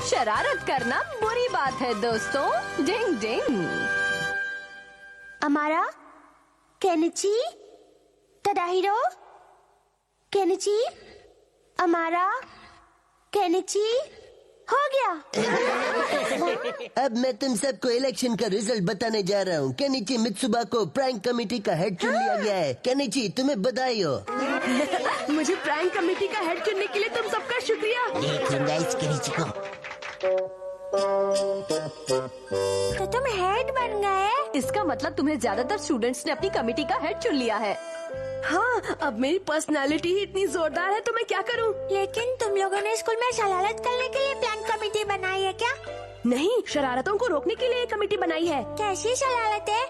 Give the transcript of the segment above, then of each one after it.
शरारत करना बुरी बात है दोस्तों। डिंग डिंग। अमारा, केनिची, तडाहिरो, केनिची, अमारा, केनिची, हो गया। अब मैं तुम सबको इलेक्शन का रिजल्ट बताने जा रहा हूँ। केनिची मित्सुबा को प्रैंक कमेटी का हेड चुन लिया गया है। केनिची तुम्हें बधाई हो। मुझे प्रैंक कमेटी का हेड चुनने के लिए तुम सबका शुक्रिया। देख लूंगा इस केनिची को। तो तुम हेड बन गए? इसका मतलब तुम्हें ज्यादातर स्टूडेंट्स ने अपनी कमेटी का हेड चुन लिया है। हाँ, अब मेरी पर्सनालिटी ही इतनी जोरदार है तो मैं क्या करूँ? लेकिन तुम लोगों ने स्कूल में शरारत करने के लिए प्लान कमेटी बनाई है क्या? नहीं, शरारतों को रोकने के लिए एक कमेटी बनाई है। कैसी शरारत है?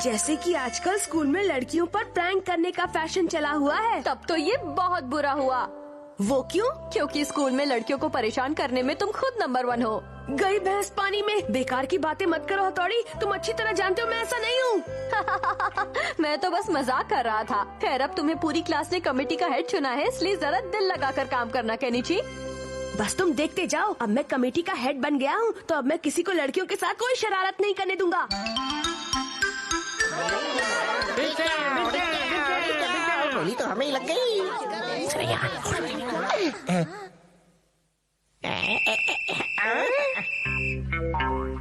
जैसे कि आजकल स्कूल में लड़कियों पर प्रैंक करने का फैशन चला हुआ है। तब तो ये बहुत बुरा हुआ। वो क्यों? क्योंकि स्कूल में लड़कियों को परेशान करने में तुम खुद नंबर 1 हो। गई भैंस पानी में। बेकार की बातें मत करो हथौड़ी, तुम अच्छी तरह जानते हो मैं ऐसा नहीं हूँ। मैं तो बस मजाक कर रहा था। खैर, अब तुम्हें पूरी क्लास ने कमेटी का हेड चुना है, इसलिए जरा दिल लगाकर काम करना केनिची। बस तुम देखते जाओ, अब मैं कमेटी का हेड बन गया हूँ तो अब मैं किसी को लड़कियों के साथ कोई शरारत नहीं करने दूंगा। गोली तो हमें ही लग गई।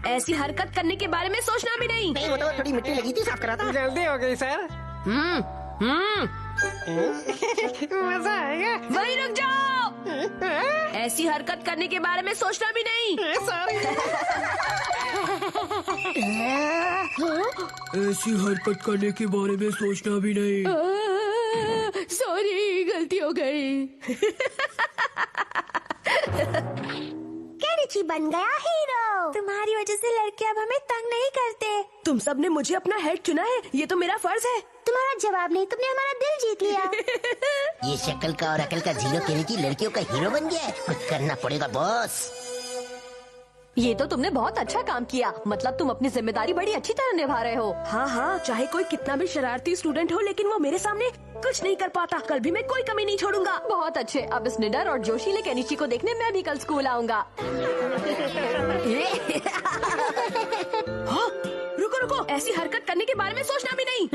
ऐसी हरकत करने के बारे में सोचना भी नहीं। नहीं, वो तो थोड़ी मिट्टी लगी थी, साफ करा था। जल्दी हो गई सर। मजा आएगा। वहीं रुक जाओ। ऐसी हरकत करने के बारे में सोचना भी नहीं। ऐसी हरकत करने के बारे में सोचना भी नहीं। सॉरी, गलती हो गई। केनिची बन गया हीरो। तुम्हारी वजह से लड़के अब हमें तंग नहीं करते। तुम सब ने मुझे अपना हेड चुना है, ये तो मेरा फर्ज है। तुम्हारा जवाब नहीं, तुमने हमारा दिल जीत लिया। ये शक्ल का और अकल का जीरो केनिची लड़कियों का हीरो बन गया है। कुछ करना पड़ेगा बॉस। ये तो तुमने बहुत अच्छा काम किया। मतलब तुम अपनी जिम्मेदारी बड़ी अच्छी तरह निभा रहे हो। हाँ हाँ, चाहे कोई कितना भी शरारती स्टूडेंट हो, लेकिन वो मेरे सामने कुछ नहीं कर पाता। कल भी मैं कोई कमी नहीं छोड़ूंगा। बहुत अच्छे। अब इस निडर और जोशीले केनिची को देखने मैं भी कल स्कूल आऊंगा। हाँ, रुको रुको, ऐसी हरकत करने के बारे में सोचना भी नहीं।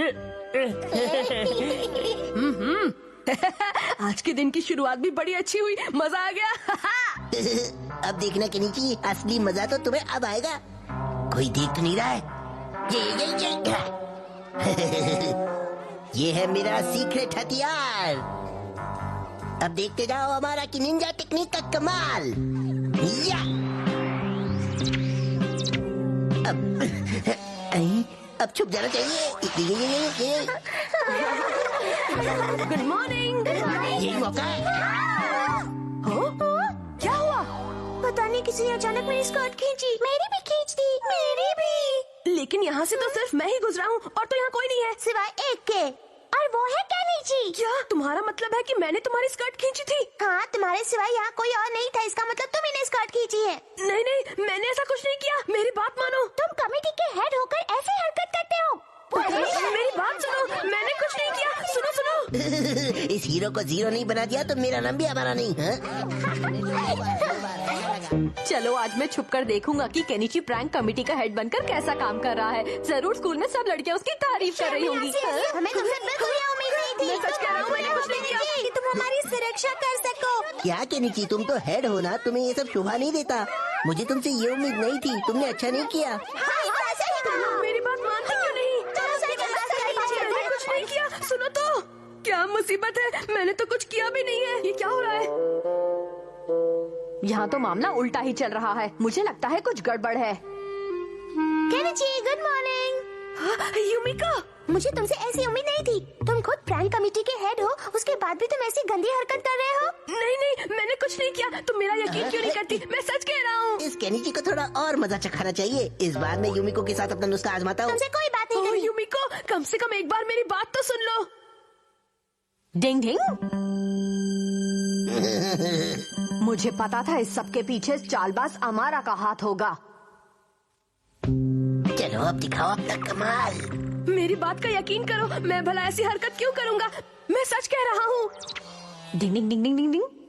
आज के दिन की शुरुआत भी बड़ी अच्छी हुई, मजा आ गया। अब देखना केनिची, असली मजा तो तुम्हें अब आएगा। कोई देख तो नहीं रहा है। ये है मेरा सीक्रेट हथियार। अब देखते जाओ हमारा कि निंजा टेक्निक का कमाल। या अब छुप जाना चाहिए। Good morning. यही मौका है। क्या हुआ? पता नहीं किसी ने अचानक मेरी स्कर्ट खींची। मेरी भी खींच दी। मेरी भी। लेकिन यहाँ से तो सिर्फ मैं ही गुजरा हूँ और तो यहाँ कोई नहीं है सिवाय एक के, और वो है केनिची। क्या तुम्हारा मतलब है कि मैंने तुम्हारी स्कर्ट खींची थी? हाँ, तुम्हारे सिवाय यहाँ कोई और नहीं था। इसका मतलब तुम ही ने स्कर्ट खींची है। नहीं नहीं, मैंने ऐसा कुछ नहीं किया। मेरी बात मानो। तुम कमेटी के हेड होकर ऐसी हरकत करते हो। मेरी बात सुनो, मैंने कुछ नहीं किया। सुनो सुनो। इस हीरो को जीरो नहीं बना दिया तो मेरा नाम भी हमारा नहीं है। चलो, आज मैं छुप कर देखूंगा कि केनिची प्रैंक कमेटी का हेड बनकर कैसा काम कर रहा है। जरूर स्कूल में सब लड़कियां उसकी तारीफ कर रही होंगी। हमें तुमसे बिल्कुल ये उम्मीद नहीं थी। मैं सच कह रहा हूँ, मैंने कुछ नहीं किया। कि तुम हमारी सुरक्षा कर सको। क्या केनिची, तुम तो हेड हो ना, तुम्हें ये सब शोभा नहीं देता। मुझे तुमसे ये उम्मीद नहीं थी। तुमने अच्छा नहीं किया। मेरी बात मानते क्यों नहीं? मैंने कुछ नहीं किया। सुनो तो, क्या मुसीबत है? मैंने तो कुछ किया भी नहीं है। ये क्या हो रहा है? यहाँ तो मामला उल्टा ही चल रहा है। मुझे लगता है कुछ गड़बड़ है। Kenichi, good morning. यूमिका, मुझे तुमसे ऐसी उम्मीद नहीं थी। तुम खुद प्रैंक कमेटी के हेड हो, उसके बाद भी तुम ऐसी गंदी हरकत कर रहे हो। नहीं नहीं, मैंने कुछ नहीं किया। तुम मेरा यकीन क्यों नहीं करती? मैं सच कह रहा हूँ। इस केनिची को थोड़ा और मजा चखाना चाहिए। इस बार मैं यूमिको के साथ अपना नुस्खा आजमाता हूँ। तुमसे कोई बात नहीं करनी। यूमिको, कम से कम एक बार मेरी बात तो सुन लो। डिंग डिंग। मुझे पता था इस सब के पीछे चालबाज अमारा का हाथ होगा। चलो अब दिखाओ अपना कमाल। मेरी बात का यकीन करो, मैं भला ऐसी हरकत क्यों करूँगा? मैं सच कह रहा हूँ। डिंग डिंग डिंग डिंग डिंग डिंग।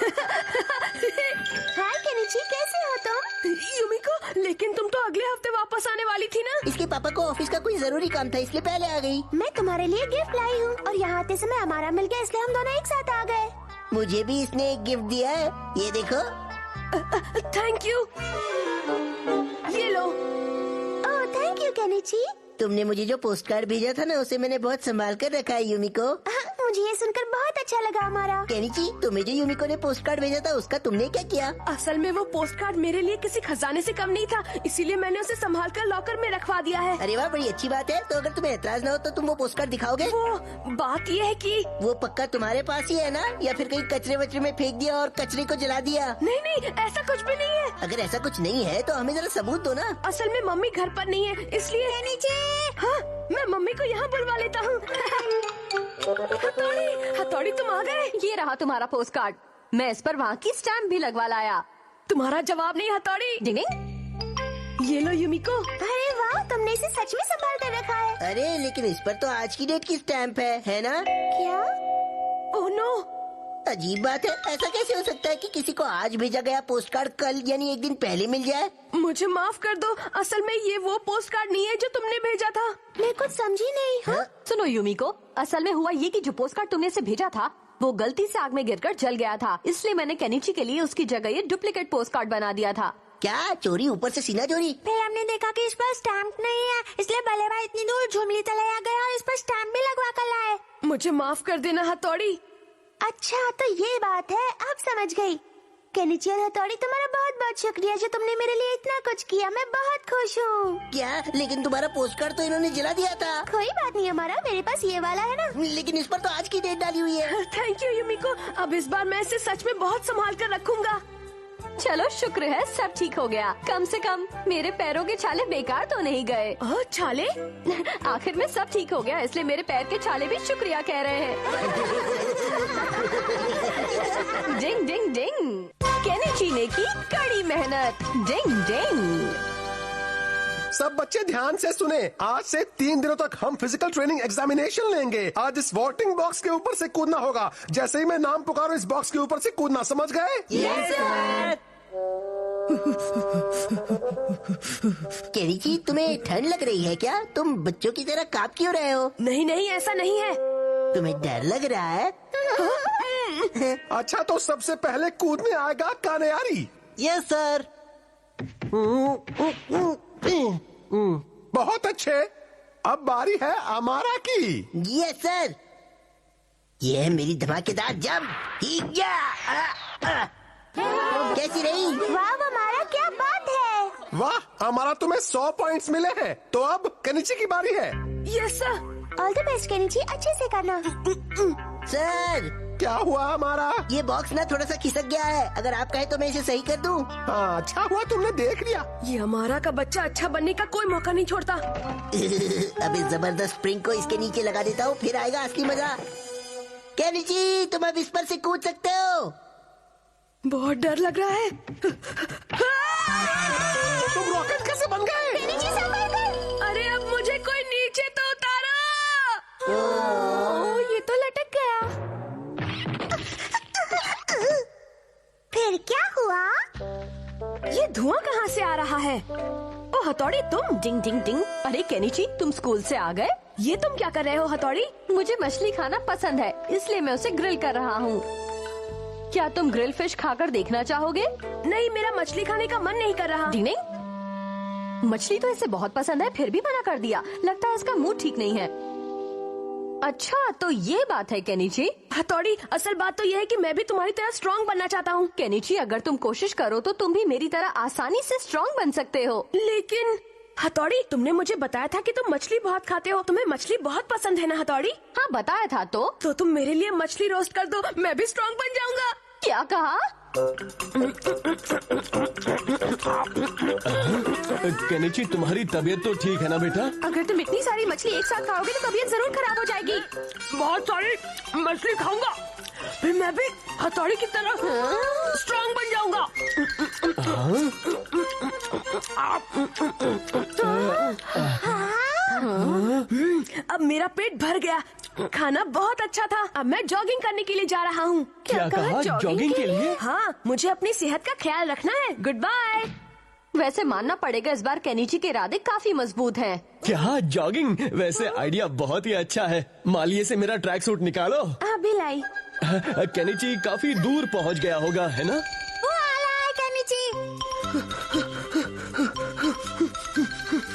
हाय केनिची, कैसे हो तुम? युमिको, लेकिन तुम तो अगले हफ्ते वापस आने वाली थी ना? इसके पापा को ऑफिस का कोई जरूरी काम था, इसलिए पहले आ गई। मैं तुम्हारे लिए गिफ्ट लाई हूँ और यहाँ आते समय हमारा मिल गया, इसलिए हम दोनों एक साथ आ गए। मुझे भी इसने एक गिफ्ट दिया है, ये देखो। Thank you. ये लो। Oh thank you Kenichi. तुमने मुझे जो पोस्ट कार्ड भेजा था ना, उसे मैंने बहुत संभाल कर रखा है युमिको। मुझे ये सुनकर बहुत अच्छा लगा हमारा। केनिची, तुम्हें जो युमिको ने पोस्ट कार्ड भेजा था, उसका तुमने क्या किया? असल में वो पोस्ट कार्ड मेरे लिए किसी खजाने से कम नहीं था, इसीलिए मैंने उसे संभाल कर लॉकर में रखवा दिया है। अरे वाह, बड़ी अच्छी बात है। तो अगर तुम्हें एतराज ना हो तो तुम वो पोस्ट कार्ड दिखाओगे? वो बात ये है कि वो पक्का तुम्हारे पास ही है ना, या फिर कहीं कचरे वचरे में फेंक दिया और कचरे को जला दिया? नहीं नहीं, ऐसा कुछ भी नहीं है। अगर ऐसा कुछ नहीं है तो हमें जरा सबूत दो ना। असल में मम्मी घर पर नहीं है, इसलिए नीचे। हाँ, मैं मम्मी को यहाँ बुलवा लेता हूँ। हथौड़ी, तुम आ गए। ये रहा तुम्हारा पोस्ट कार्ड। मैं इस पर वहाँ की स्टैम्प भी लगवा लाया। तुम्हारा जवाब नहीं हथौड़ी। डिंग डिंग। ये लो युमिको। अरे वाह, तुमने इसे सच में संभाल कर रखा है। अरे लेकिन इस पर तो आज की डेट की स्टैम्प है ना? क्या? ओह नो, अजीब बात है, ऐसा कैसे हो सकता है कि किसी को आज भेजा गया पोस्ट कार्ड कल यानी एक दिन पहले मिल जाए? मुझे माफ कर दो, असल में ये वो पोस्ट कार्ड नहीं है जो तुमने भेजा था। मैं कुछ समझी नहीं। हाँ? सुनो युमिको, असल में हुआ ये कि जो पोस्ट कार्ड तुमने इसे भेजा था वो गलती से आग में गिरकर जल गया था, इसलिए मैंने केनिची के लिए उसकी जगह ये डुप्लीकेट पोस्ट कार्ड बना दिया था। क्या चोरी, ऊपर से सीना चोरी? फिर हमने देखा कि इस पर स्टैम्प नहीं है, इसलिए भले भाई इतनी दूर झुमली तले आ गए और इस पर स्टैम्प भी लगवा कर लाए। मुझे माफ कर देना हथौड़ी। अच्छा तो ये बात है, अब समझ गई। केनिची और हथौड़ी, तुम्हारा बहुत बहुत शुक्रिया जो तुमने मेरे लिए इतना कुछ किया, मैं बहुत खुश हूँ। क्या? लेकिन तुम्हारा पोस्ट कार्ड तो इन्होंने जला दिया था। कोई बात नहीं, हमारा मेरे पास ये वाला है ना। लेकिन इस पर तो आज की डेट डाली हुई है। थैंक यू युमिको, अब इस बार मैं इसे सच में बहुत संभाल कर रखूंगा। चलो शुक्र है सब ठीक हो गया, कम से कम मेरे पैरों के छाले बेकार तो नहीं गए। छाले? आखिर में सब ठीक हो गया, इसलिए मेरे पैर के छाले भी शुक्रिया कह रहे हैं। डिंग डिंग डिंग, केनिची ने की कड़ी मेहनत। डिंग डिंग। सब बच्चे ध्यान से सुने, आज से 3 दिनों तक हम फिजिकल ट्रेनिंग एग्जामिनेशन लेंगे। आज इस वोटिंग बॉक्स के ऊपर से कूदना होगा। जैसे ही मैं नाम पुकारूं, इस बॉक्स के ऊपर से कूदना, समझ गए? Yes sir. केनिची, तुम्हें ठंड लग रही है क्या? तुम बच्चों की तरह कांप क्यों रहे हो? नहीं नहीं, ऐसा नहीं है। तुम्हें डर लग रहा है? अच्छा तो सबसे पहले कूदने आएगा कानयारी। Yes sir. बहुत अच्छे, अब बारी है अमारा की। Yes sir. ये है मेरी धमाकेदार जंप। कैसी रही? वाह हमारा, क्या बात है। वाह, हमारा तुम्हें 100 पॉइंट्स मिले हैं। तो अब केनिची की बारी है। Yes sir. All the best Kenichi, अच्छे से करना। सर, क्या हुआ हमारा? ये बॉक्स ना थोड़ा सा खिसक गया है, अगर आप कहे तो मैं इसे सही कर दूं। हाँ, अच्छा हुआ तुमने देख लिया। ये हमारा का बच्चा अच्छा बनने का कोई मौका नहीं छोड़ता। अब इस जबरदस्त स्प्रिंग को इसके नीचे लगा देता हूँ, फिर आएगा असली मजा। केनिची, तुम अब इस पर से कूद सकते हो। बहुत डर लग रहा है। तुम रॉकेट कैसे बन गए? केनिची संभल कर। अरे अब मुझे कोई नीचे तो उतारो। ओह, ये तो लटक गया। फिर क्या हुआ? ये धुआं कहाँ से आ रहा है? ओ हथौड़ी, तुम? डिंग डिंग डिंग। अरे केनिची, तुम स्कूल से आ गए? ये तुम क्या कर रहे हो हथौड़ी? मुझे मछली खाना पसंद है, इसलिए मैं उसे ग्रिल कर रहा हूँ। क्या तुम ग्रिल फिश खाकर देखना चाहोगे? नहीं, मेरा मछली खाने का मन नहीं कर रहा। डिंग डिंग। मछली तो इसे बहुत पसंद है, फिर भी मना कर दिया। लगता है इसका मूड ठीक नहीं है। अच्छा तो ये बात है केनिची। हथौड़ी, असल बात तो ये है कि मैं भी तुम्हारी तरह स्ट्रॉन्ग बनना चाहता हूँ। केनिची, अगर तुम कोशिश करो तो तुम भी मेरी तरह आसानी से स्ट्रॉन्ग बन सकते हो। लेकिन हथौड़ी, तुमने मुझे बताया था कि तुम मछली बहुत खाते हो। तुम्हें मछली बहुत पसंद है ना हथौड़ी? हाँ बताया था। तो तुम मेरे लिए मछली रोस्ट कर दो, मैं भी स्ट्रॉन्ग बन जाऊंगा। क्या कहा? केनिची, तुम्हारी तबीयत तो ठीक है ना बेटा? अगर तुम इतनी सारी मछली एक साथ खाओगे तो तबीयत जरूर खराब हो जाएगी। बहुत सारी मछली खाऊंगा, फिर मैं भी हथौड़ी की तरह स्ट्रॉन्ग बन जाऊंगा। अब मेरा पेट भर गया। खाना बहुत अच्छा था। अब मैं जॉगिंग करने के लिए जा रहा हूँ। क्या कहा? जॉगिंग के लिए? हाँ, मुझे अपनी सेहत का ख्याल रखना है। Good bye. वैसे मानना पड़ेगा इस बार केनिची के इरादे काफी मजबूत हैं। क्या जॉगिंग? वैसे आइडिया बहुत ही अच्छा है। मालिये से मेरा ट्रैक सूट निकालो। अभी लाई। केनिची काफी दूर पहुंच गया होगा, है ना? वो आ रहा है केनिची।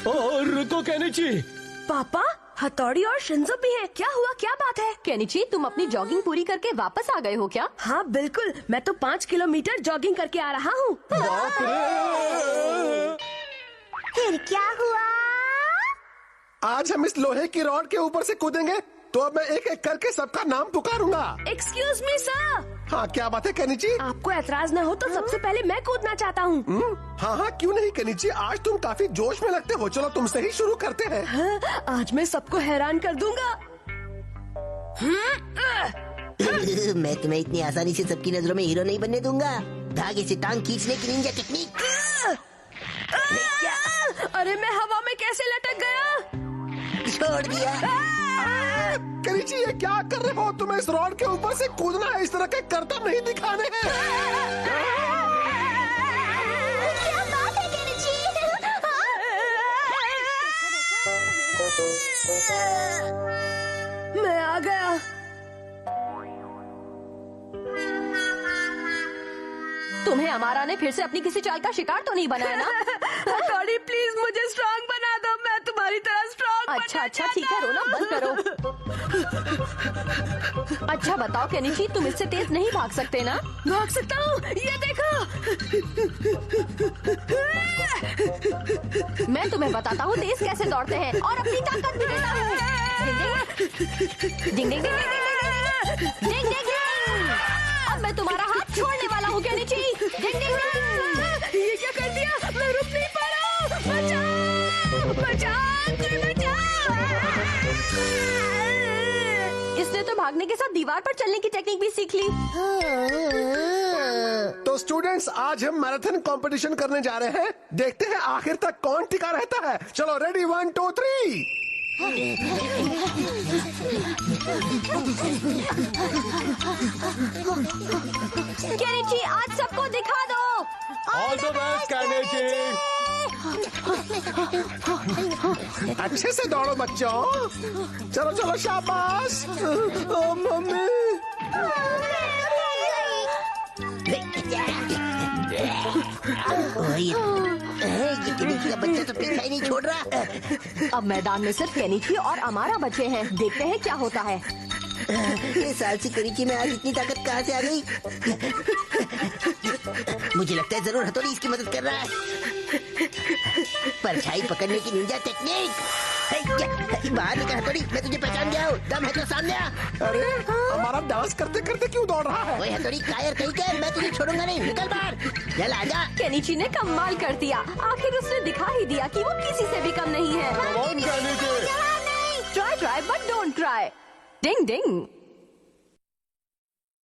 ओह, रुको केनिची। पापा, हथौड़ी और शिंजो भी हैं। क्या हुआ? क्या बात है? केनिची, तुम अपनी जॉगिंग पूरी करके वापस आ गए हो क्या? हाँ बिल्कुल, मैं तो 5 किलोमीटर जॉगिंग करके आ रहा हूँ। बाप रे! फिर क्या हुआ? आज हम इस लोहे की रॉड के ऊपर से कूदेंगे, तो अब मैं एक एक करके सबका नाम पुकारूंगा। Excuse me sir. हाँ, क्या बात है केनिची? आपको ऐतराज न हो तो सबसे पहले मैं कूदना चाहता हूँ। हाँ हाँ, क्यों नहीं केनिची, आज तुम काफी जोश में लगते हो। चलो तुमसे ही शुरू करते हैं। हाँ, आज मैं सबको हैरान कर दूंगा। मैं तुम्हें इतनी आसानी से सबकी नजरों में हीरो नहीं बनने दूंगा। धागे से टांग खींचने की निंजा टेक्निक। अरे मैं हवा में कैसे लटक गया? छोड़ दिया। केनिची, ये क्या कर रहे हो? तुम्हें इस रॉड के ऊपर से कूदना है, इस तरह के करतब नहीं दिखाने हैं। क्या बात है केनिची? मैं आ गया। तुम्हें अमारा ने फिर से अपनी किसी चाल का शिकार तो नहीं बनाया ना? हथौड़ी प्लीज मुझे स्ट्रांग बना दो। मैं तुम्हारी तरह स्ट्रांग। अच्छा ठीक है, रोना बंद करो। अच्छा बताओ केनिची, तुम इससे तेज नहीं भाग सकते ना? भाग सकता हूँ, ये देखो। मैं तुम्हें बताता हूँ तेज कैसे दौड़ते हैं और अपनी ताकत भी देता हूँ। डिंग डिंग डिंग डिंग डिंग डिंग डिंग डिंग डिंग। अब मैं तुम्हारा हाथ छोड़ने वाला हूँ केनिची। डिंग डिंग डिंग। ये क्या कर दिया? मैं रुक नहीं पा रहा हूँ। बचाओ बचाओ, कोई बचाओ। इसने तो भागने के साथ दीवार पर चलने की टेक्निक भी सीख ली। तो स्टूडेंट्स, आज हम मैराथन कंपटीशन करने जा रहे हैं। देखते हैं आखिर तक कौन टिका रहता है। चलो रेडी, 1 2 3। केनिची, आज सबको दिखा दो। All the best Kenichi. अच्छे से दौड़ो बच्चों। चलो चलो, शाबाश। ओ मम्मी। ये केनिची का बच्चा तो पीछा ही नहीं छोड़ रहा। अब मैदान में सिर्फ केनिची और अमारा बचे हैं। देखते हैं क्या होता है। ये सालसी केनिची में आज इतनी ताकत कहाँ से आ गई? मुझे लगता है जरूर हथौड़ी इसकी मदद कर रहा है। परछाई पकड़ने की निंजा टेक्निक। बाहर निकल हथौड़ी, मैं तुझे पहचान गया हूँ। दम है तो सामने आ। अरे हमारा डांस करते करते क्यों दौड़ रहा है? ओए हथौड़ी, कायर कहीं के, मैं तुझे छोड़ूंगा नहीं। निकल बाहर, चल आजा। केनिची ने कमाल कर दिया। आखिर उसने दिखा ही दिया कि वो किसी से भी कम नहीं है। Come on Kenichi. Try but don't try. Ding ding.